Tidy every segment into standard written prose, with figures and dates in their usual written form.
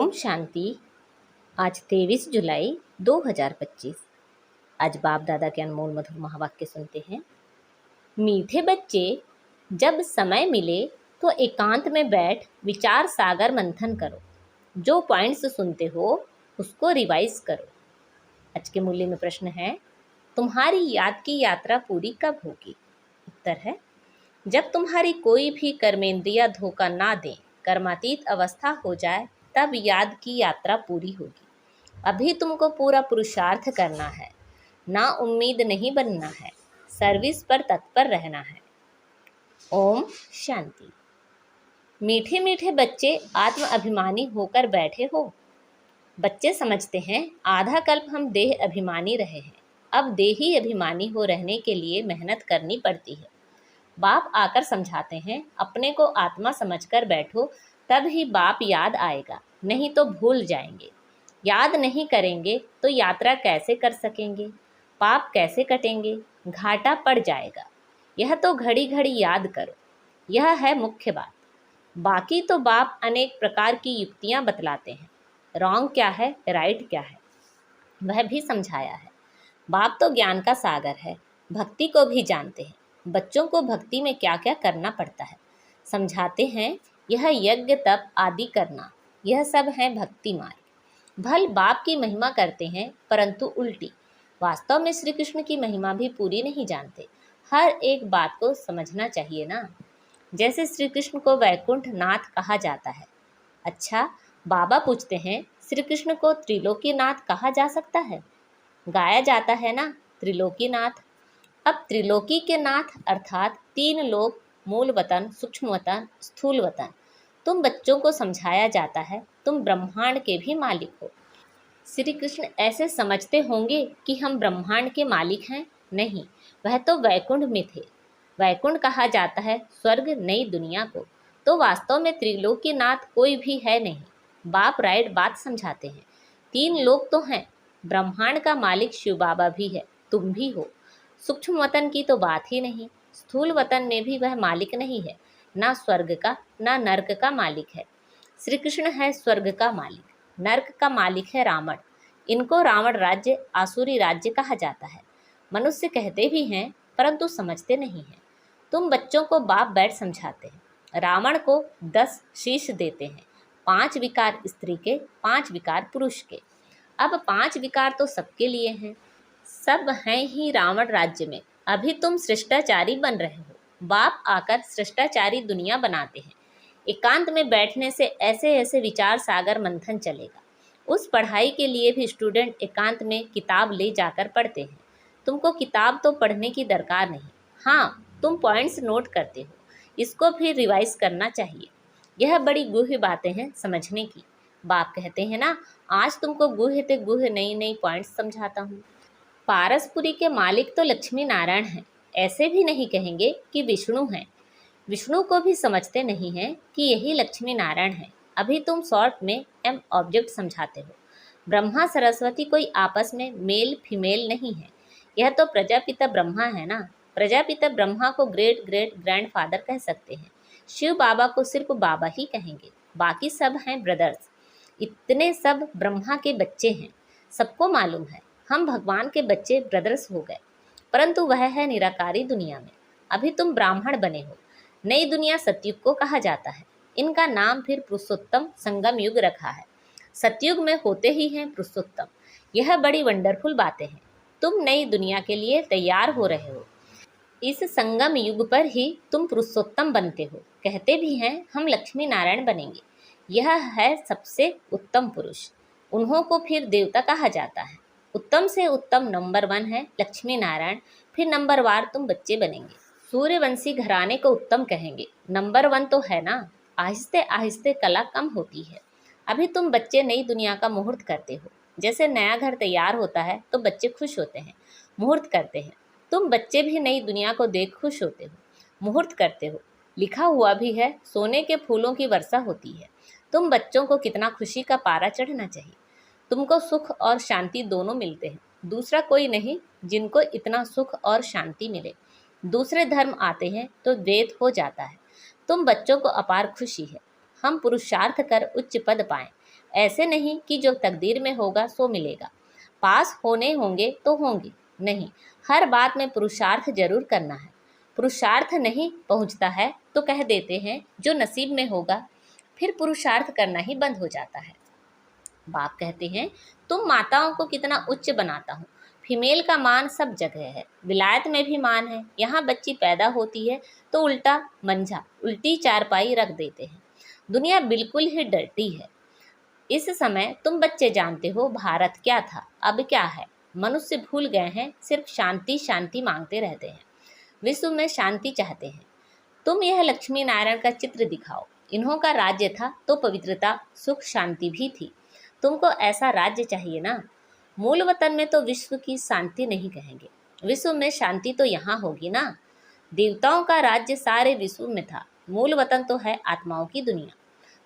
ओम शांति। आज 23 जुलाई 2025। आज बाप दादा के अनमोल मधुर महावाक्य सुनते हैं। मीठे बच्चे, जब समय मिले तो एकांत में बैठ विचार सागर मंथन करो। जो पॉइंट्स सुनते हो उसको रिवाइज करो। आज के मूल्य में प्रश्न है, तुम्हारी याद की यात्रा पूरी कब होगी? उत्तर है, जब तुम्हारी कोई भी कर्मेंद्रिया धोखा ना दे, कर्मातीत अवस्था हो जाए, तब याद की यात्रा पूरी होगी। अभी तुमको पूरा पुरुषार्थ करना है, ना उम्मीद नहीं बनना है, सर्विस पर तत्पर रहना है। ओम शांति। मीठे मीठे बच्चे आत्म अभिमानी होकर बैठे हो। बच्चे समझते हैं आधा कल्प हम देह अभिमानी रहे हैं, अब देही अभिमानी हो रहने के लिए मेहनत करनी पड़ती है। बाप आकर समझाते हैं, अपने को आत्मा समझकर बैठो, तब ही बाप याद आएगा, नहीं तो भूल जाएंगे। याद नहीं करेंगे तो यात्रा कैसे कर सकेंगे? पाप कैसे कटेंगे? घाटा पड़ जाएगा। यह तो घड़ी घड़ी याद करो, यह है मुख्य बात। बाकी तो बाप अनेक प्रकार की युक्तियां बतलाते हैं, रॉन्ग क्या है, राइट क्या है, वह भी समझाया है। बाप तो ज्ञान का सागर है, भक्ति को भी जानते हैं। बच्चों को भक्ति में क्या क्या करना पड़ता है समझाते हैं। यह यज्ञ तप आदि करना, यह सब है भक्ति मार्ग। भल बाप की महिमा करते हैं, परंतु उल्टी। वास्तव में श्री कृष्ण की महिमा भी पूरी नहीं जानते। हर एक बात को समझना चाहिए ना। जैसे श्री कृष्ण को वैकुंठ नाथ कहा जाता है। अच्छा, बाबा पूछते हैं, श्री कृष्ण को त्रिलोकी नाथ कहा जा सकता है? गाया जाता है ना, त्रिलोकी नाथ। अब त्रिलोकी के नाथ अर्थात 3 लोक, मूल वतन, सूक्ष्म वतन, स्थूल वतन। तुम बच्चों को समझाया जाता है, तुम ब्रह्मांड के भी मालिक हो। श्री कृष्ण ऐसे समझते होंगे कि हम ब्रह्मांड के मालिक हैं? नहीं, वह तो वैकुंठ में थे। वैकुंठ कहा जाता है स्वर्ग, नई दुनिया को। तो वास्तव में त्रिलोकी नाथ कोई भी है नहीं। बाप राइट बात समझाते हैं। 3 लोक तो हैं, ब्रह्मांड का मालिक शिव बाबा भी है, तुम भी हो। सूक्ष्म वतन की तो बात ही नहीं, स्थूल वतन में भी वह मालिक नहीं है, ना स्वर्ग का ना नर्क का मालिक है। श्री कृष्ण है स्वर्ग का मालिक, नर्क का मालिक है रावण। इनको रावण राज्य, आसुरी राज्य कहा जाता है। मनुष्य कहते भी हैं, परंतु समझते नहीं हैं। तुम बच्चों को बाप बैठ समझाते हैं। रावण को 10 शीश देते हैं, 5 विकार स्त्री के, 5 विकार पुरुष के। अब 5 विकार तो सबके लिए हैं, सब हैं ही रावण राज्य में। अभी तुम शिष्टाचारी बन रहे हो। बाप आकर शिष्टाचारी दुनिया बनाते हैं। एकांत में बैठने से ऐसे ऐसे विचार सागर मंथन चलेगा। उस पढ़ाई के लिए भी स्टूडेंट एकांत में किताब ले जाकर पढ़ते हैं। तुमको किताब तो पढ़ने की दरकार नहीं। हाँ, तुम पॉइंट्स नोट करते हो, इसको भी रिवाइज करना चाहिए। यह बड़ी गुह्य बातें हैं समझने की। बाप कहते हैं ना, आज तुमको गुह्य ते गुह्य नई नई पॉइंट्स समझाता हूँ। पारसपुरी के मालिक तो लक्ष्मी नारायण हैं, ऐसे भी नहीं कहेंगे कि विष्णु हैं। विष्णु को भी समझते नहीं हैं कि यही लक्ष्मी नारायण है। अभी तुम शॉर्ट में एम ऑब्जेक्ट समझाते हो। ब्रह्मा सरस्वती कोई आपस में मेल फीमेल नहीं है। यह तो प्रजापिता ब्रह्मा है ना। प्रजापिता ब्रह्मा को ग्रेट ग्रेट ग्रैंडफादर कह सकते हैं। शिव बाबा को सिर्फ बाबा ही कहेंगे, बाकी सब हैं ब्रदर्स। इतने सब ब्रह्मा के बच्चे हैं, सबको मालूम है। हम भगवान के बच्चे ब्रदर्स हो गए, परंतु वह है निराकारी दुनिया में। अभी तुम ब्राह्मण बने हो। नई दुनिया सतयुग को कहा जाता है। इनका नाम फिर पुरुषोत्तम संगम युग रखा है। सतयुग में होते ही हैं पुरुषोत्तम। यह बड़ी वंडरफुल बातें हैं। तुम नई दुनिया के लिए तैयार हो रहे हो। इस संगम युग पर ही तुम पुरुषोत्तम बनते हो। कहते भी हैं हम लक्ष्मी नारायण बनेंगे। यह है सबसे उत्तम पुरुष। उन्हों को फिर देवता कहा जाता है। उत्तम से उत्तम नंबर 1 है लक्ष्मी नारायण, फिर नंबर वार तुम बच्चे बनेंगे। सूर्यवंशी घराने को उत्तम कहेंगे, नंबर 1 तो है ना। आहिस्ते आहिस्ते कला कम होती है। अभी तुम बच्चे नई दुनिया का मुहूर्त करते हो। जैसे नया घर तैयार होता है तो बच्चे खुश होते हैं, मुहूर्त करते हैं। तुम बच्चे भी नई दुनिया को देख खुश होते हो, मुहूर्त करते हो। लिखा हुआ भी है, सोने के फूलों की वर्षा होती है। तुम बच्चों को कितना खुशी का पारा चढ़ना चाहिए। तुमको सुख और शांति दोनों मिलते हैं। दूसरा कोई नहीं जिनको इतना सुख और शांति मिले। दूसरे धर्म आते हैं तो द्वैत हो जाता है। तुम बच्चों को अपार खुशी है। हम पुरुषार्थ कर उच्च पद पाएं, ऐसे नहीं कि जो तकदीर में होगा सो मिलेगा। पास होने होंगे तो होंगे, नहीं, हर बात में पुरुषार्थ जरूर करना है। पुरुषार्थ नहीं पहुंचता है तो कह देते हैं जो नसीब में होगा, फिर पुरुषार्थ करना ही बंद हो जाता है। बाप कहते हैं तुम माताओं को कितना उच्च बनाता हूँ। फीमेल का मान सब जगह है, विलायत में भी मान है। यहाँ बच्ची पैदा होती है तो उल्टा मंझा, उल्टी चारपाई रख देते हैं। दुनिया बिल्कुल ही डरती है। इस समय तुम बच्चे जानते हो भारत क्या था, अब क्या है। मनुष्य भूल गए हैं, सिर्फ शांति शांति मांगते रहते हैं। विश्व में शांति चाहते हैं। तुम यह लक्ष्मी नारायण का चित्र दिखाओ। इन्हों का राज्य था तो पवित्रता सुख शांति भी थी। तुमको ऐसा राज्य चाहिए ना। मूल वतन में तो विश्व की शांति नहीं कहेंगे, विश्व में शांति तो यहाँ होगी ना। देवताओं का राज्य सारे विश्व में था, मूल वतन तो है आत्माओं की दुनिया।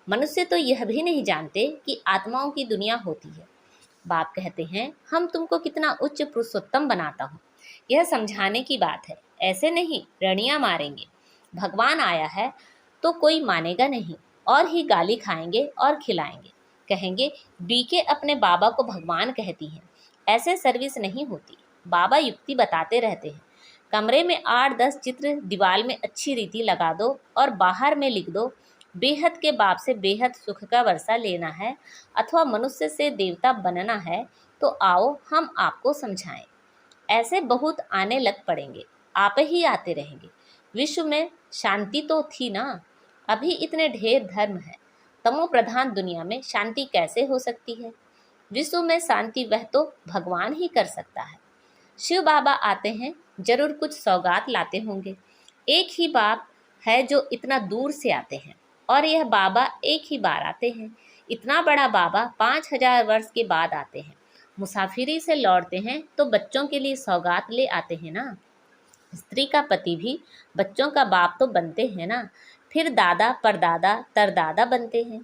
मनुष्य तो यह भी नहीं जानते कि आत्माओं की दुनिया होती है। बाप कहते हैं हम तुमको कितना उच्च पुरुषोत्तम बनाता हूँ, यह समझाने की बात है। ऐसे नहीं रणियाँ मारेंगे। भगवान आया है तो कोई मानेगा नहीं, और ही गाली खाएंगे और खिलाएंगे। कहेंगे बीके अपने बाबा को भगवान कहती हैं। ऐसे सर्विस नहीं होती। बाबा युक्ति बताते रहते हैं। कमरे में 8-10 चित्र दीवार में अच्छी रीति लगा दो और बाहर में लिख दो, बेहद के बाप से बेहद सुख का वर्षा लेना है अथवा मनुष्य से देवता बनना है तो आओ हम आपको समझाएं। ऐसे बहुत आने लग पड़ेंगे, आप ही आते रहेंगे। विश्व में शांति तो थी ना, अभी इतने ढेर धर्म है। तमो प्रधान दुनिया में शांति कैसे हो सकती है। विश्व में शांति वह तो भगवान ही कर सकता है। शिव बाबा आते हैं, जरूर कुछ सौगात लाते होंगे। एक ही बाप है जो इतना दूर से आते हैं, और यह बाबा एक ही बार आते हैं। इतना बड़ा बाबा 5000 वर्ष के बाद आते हैं। मुसाफिरी से लौटते हैं तो बच्चों के लिए सौगात ले आते हैं ना। स्त्री का पति भी बच्चों का बाप तो बनते हैं ना, फिर दादा परदादा तरदादा बनते हैं।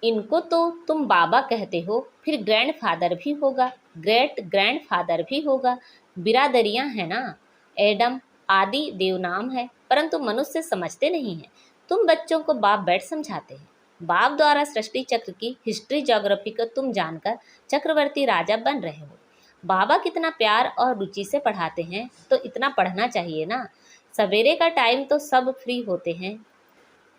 इनको तो तुम बाबा कहते हो, फिर ग्रैंडफादर भी होगा, ग्रेट ग्रैंडफादर भी होगा। बिरादरियां हैं ना। एडम आदि देवनाम है, परंतु मनुष्य समझते नहीं हैं। तुम बच्चों को बाप बैठ समझाते हैं। बाप द्वारा सृष्टि चक्र की हिस्ट्री ज्योग्राफी को तुम जानकर चक्रवर्ती राजा बन रहे हो। बाबा कितना प्यार और रुचि से पढ़ाते हैं, तो इतना पढ़ना चाहिए ना। सवेरे का टाइम तो सब फ्री होते हैं।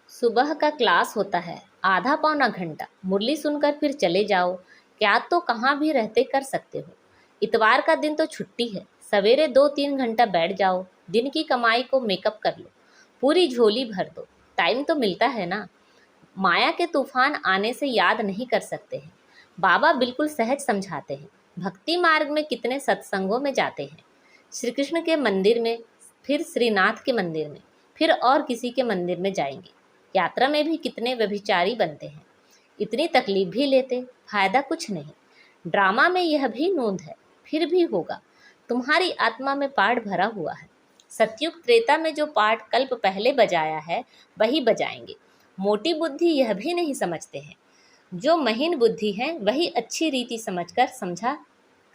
सुबह का क्लास होता है, आधा पौना घंटा मुरली सुनकर फिर चले जाओ। क्या तो कहाँ भी रहते कर सकते हो। इतवार का दिन तो छुट्टी है, सवेरे 2-3 घंटा बैठ जाओ। दिन की कमाई को मेकअप कर लो, पूरी झोली भर दो। टाइम तो मिलता है ना। माया के तूफान आने से याद नहीं कर सकते हैं। बाबा बिल्कुल सहज समझाते हैं। भक्ति मार्ग में कितने सत्संगों में जाते हैं। श्री कृष्ण के मंदिर में, फिर श्रीनाथ के मंदिर में, फिर और किसी के मंदिर में जाएंगे। यात्रा में भी कितने व्यभिचारी बनते हैं। इतनी तकलीफ भी लेते, फायदा कुछ नहीं। ड्रामा में यह भी नोंद है, फिर भी होगा। तुम्हारी आत्मा में पाठ भरा हुआ है। सतयुग त्रेता में जो पाठ कल्प पहले बजाया है वही बजाएंगे। मोटी बुद्धि यह भी नहीं समझते हैं। जो महीन बुद्धि हैं वही अच्छी रीति समझकर समझा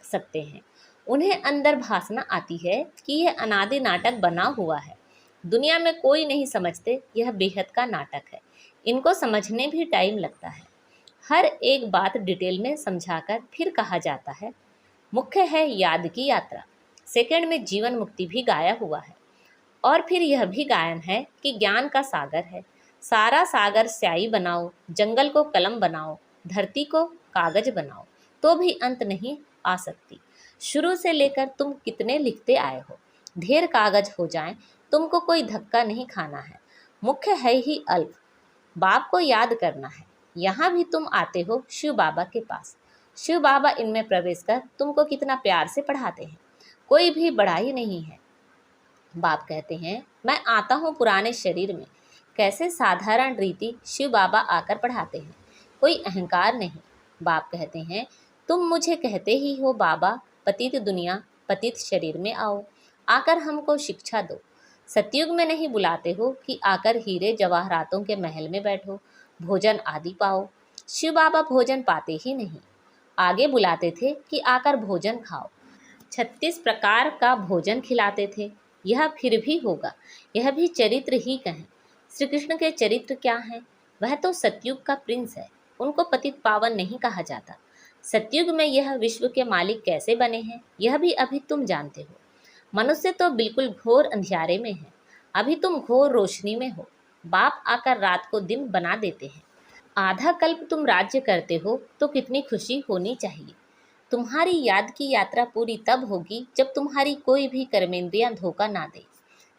सकते हैं। उन्हें अंदर भासना आती है कि यह अनादि नाटक बना हुआ है। दुनिया में कोई नहीं समझते यह बेहद का नाटक है। इनको समझने भी टाइम लगता है। हर एक बात डिटेल में समझाकर फिर कहा जाता है। मुख्य है याद की यात्रा। सेकंड में जीवन मुक्ति भी गाया हुआ है। और फिर यह भी गायन है कि ज्ञान का सागर है। सारा सागर स्याही बनाओ, जंगल को कलम बनाओ, धरती को कागज बनाओ, तो भी अंत नहीं आ सकती। शुरू से लेकर तुम कितने लिखते आए हो। ढेर कागज हो जाएं, तुमको कोई धक्का नहीं खाना है। मुख्य है ही अल्प। बाप को याद करना है। यहाँ भी तुम आते हो शिव बाबा के पास। शिव बाबा इनमें प्रवेश कर तुमको कितना प्यार से पढ़ाते हैं। कोई भी बड़ाई नहीं है। बाप कहते हैं मैं आता हूँ पुराने शरीर में। कैसे साधारण रीति शिव बाबा आकर पढ़ाते हैं, कोई अहंकार नहीं। बाप कहते हैं तुम मुझे कहते ही हो बाबा, पतित दुनिया पतित शरीर में आओ, आकर हमको शिक्षा दो। सतयुग में नहीं बुलाते हो कि आकर हीरे जवाहरातों के महल में बैठो, भोजन आदि पाओ। शिव बाबा भोजन पाते ही नहीं। आगे बुलाते थे कि आकर भोजन खाओ। 36 प्रकार का भोजन खिलाते थे। यह फिर भी होगा, यह भी चरित्र ही कहें। श्री कृष्ण के चरित्र क्या हैं? वह तो सतयुग का प्रिंस है। उनको पतित पावन नहीं कहा जाता। सतयुग में यह विश्व के मालिक कैसे बने हैं, यह भी अभी तुम जानते हो। मनुष्य तो बिल्कुल घोर अंधियारे में है, अभी तुम घोर रोशनी में हो। बाप आकर रात को दिन बना देते हैं। आधा कल्प तुम राज्य करते हो तो कितनी खुशी होनी चाहिए। तुम्हारी याद की यात्रा पूरी तब होगी जब तुम्हारी कोई भी कर्मेंद्रियां धोखा ना दे।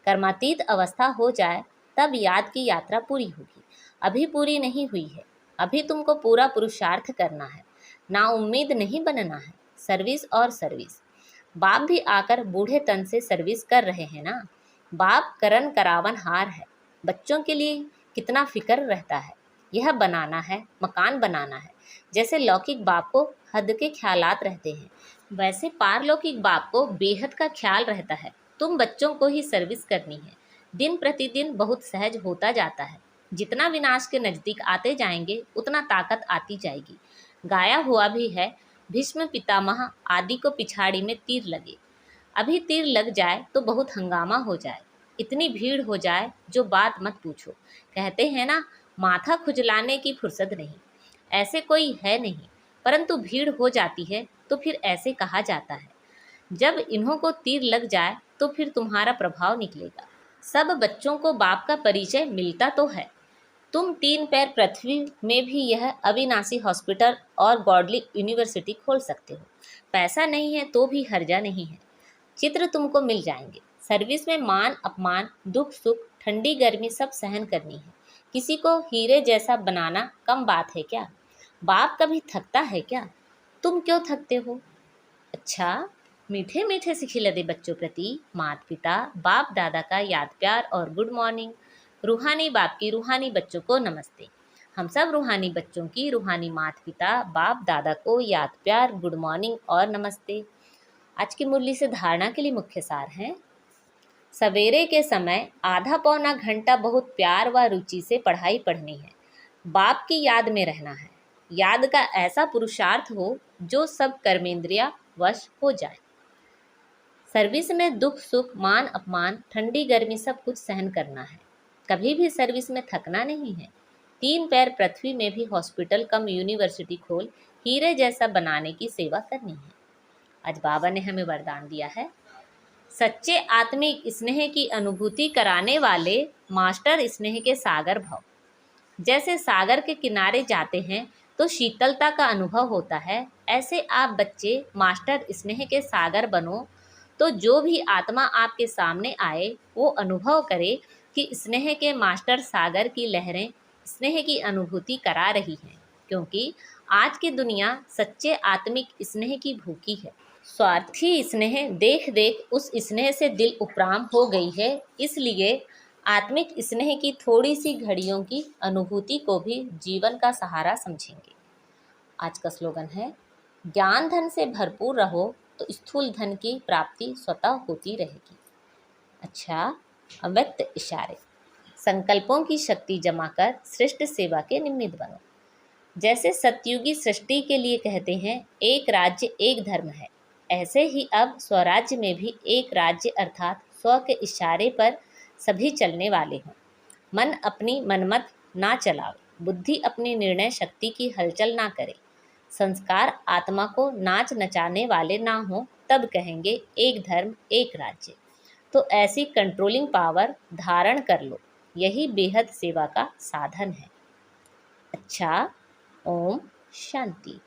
कर्मातीत अवस्था हो जाए तब याद की यात्रा पूरी होगी। अभी पूरी नहीं हुई है, अभी तुमको पूरा पुरुषार्थ करना है, ना उम्मीद नहीं बनना है। सर्विस और सर्विस। बाप भी आकर बूढ़े तन से सर्विस कर रहे हैं ना। बाप करन करावन हार है। बच्चों के लिए कितना फिक्र रहता है, यह बनाना है, मकान बनाना है। जैसे लौकिक बाप को हद के ख्यालात रहते हैं, वैसे पारलौकिक बाप को बेहद का ख्याल रहता है। तुम बच्चों को ही सर्विस करनी है। दिन प्रतिदिन बहुत सहज होता जाता है। जितना विनाश के नज़दीक आते जाएंगे उतना ताकत आती जाएगी। गाया हुआ भी है, भीष्म पितामह आदि को पिछाड़ी में तीर लगे। अभी तीर लग जाए तो बहुत हंगामा हो जाए, इतनी भीड़ हो जाए जो बात मत पूछो। कहते हैं ना, माथा खुजलाने की फुर्सत नहीं। ऐसे कोई है नहीं, परंतु भीड़ हो जाती है तो फिर ऐसे कहा जाता है। जब इन्हों को तीर लग जाए तो फिर तुम्हारा प्रभाव निकलेगा। सब बच्चों को बाप का परिचय मिलता तो है। तुम 3 पैर पृथ्वी में भी यह अविनाशी हॉस्पिटल और गॉडली यूनिवर्सिटी खोल सकते हो। पैसा नहीं है तो भी हर्जा नहीं है, चित्र तुमको मिल जाएंगे। सर्विस में मान अपमान, दुख सुख, ठंडी गर्मी सब सहन करनी है। किसी को हीरे जैसा बनाना कम बात है क्या? बाप कभी थकता है क्या? तुम क्यों थकते हो? अच्छा, मीठे मीठे से खिलते बच्चों प्रति माता पिता बाप दादा का याद प्यार और गुड मॉर्निंग। रूहानी बाप की रूहानी बच्चों को नमस्ते। हम सब रूहानी बच्चों की रूहानी माता पिता बाप दादा को याद प्यार, गुड मॉर्निंग और नमस्ते। आज की मुरली से धारणा के लिए मुख्य सार हैं। सवेरे के समय आधा पौना घंटा बहुत प्यार व रुचि से पढ़ाई पढ़नी है। बाप की याद में रहना है। याद का ऐसा पुरुषार्थ हो जो सब कर्मेंद्रिया वश हो जाए। सर्विस में दुख सुख, मान अपमान, ठंडी गर्मी सब कुछ सहन करना है। कभी भी सर्विस में थकना नहीं है। 3 पैर पृथ्वी में भी हॉस्पिटल कम यूनिवर्सिटी खोल हीरे जैसा बनाने की सेवा करनी है। आज बाबा ने हमें वरदान दिया है। सच्चे आत्मिक स्नेह की अनुभूति कराने वाले मास्टर स्नेह के सागर भव। जैसे सागर के किनारे जाते हैं तो शीतलता का अनुभव होता है, ऐसे आप बच्चे मास्टर स्नेह के सागर बनो। तो जो भी आत्मा आपके सामने आए वो अनुभव करे कि स्नेह के मास्टर सागर की लहरें स्नेह की अनुभूति करा रही हैं। क्योंकि आज की दुनिया सच्चे आत्मिक स्नेह की भूखी है। स्वार्थी स्नेह देख देख उस स्नेह से दिल उपराम हो गई है। इसलिए आत्मिक स्नेह की थोड़ी सी घड़ियों की अनुभूति को भी जीवन का सहारा समझेंगे। आज का स्लोगन है, ज्ञान धन से भरपूर रहो तो स्थूल धन की प्राप्ति स्वतः होती रहेगी। अच्छा, अव्यक्त इशारे। संकल्पों की शक्ति जमा कर श्रेष्ठ सेवा के निमित्त बनो। जैसे सतयुगी सृष्टि के लिए कहते हैं एक राज्य एक धर्म है, ऐसे ही अब स्वराज्य में भी एक राज्य अर्थात स्व के इशारे पर सभी चलने वाले हों। मन अपनी मनमत ना चलावे, बुद्धि अपनी निर्णय शक्ति की हलचल ना करे, संस्कार आत्मा को नाच नचाने वाले ना हों, तब कहेंगे एक धर्म एक राज्य। तो ऐसी कंट्रोलिंग पावर धारण कर लो, यही बेहद सेवा का साधन है। अच्छा, ओम शांति।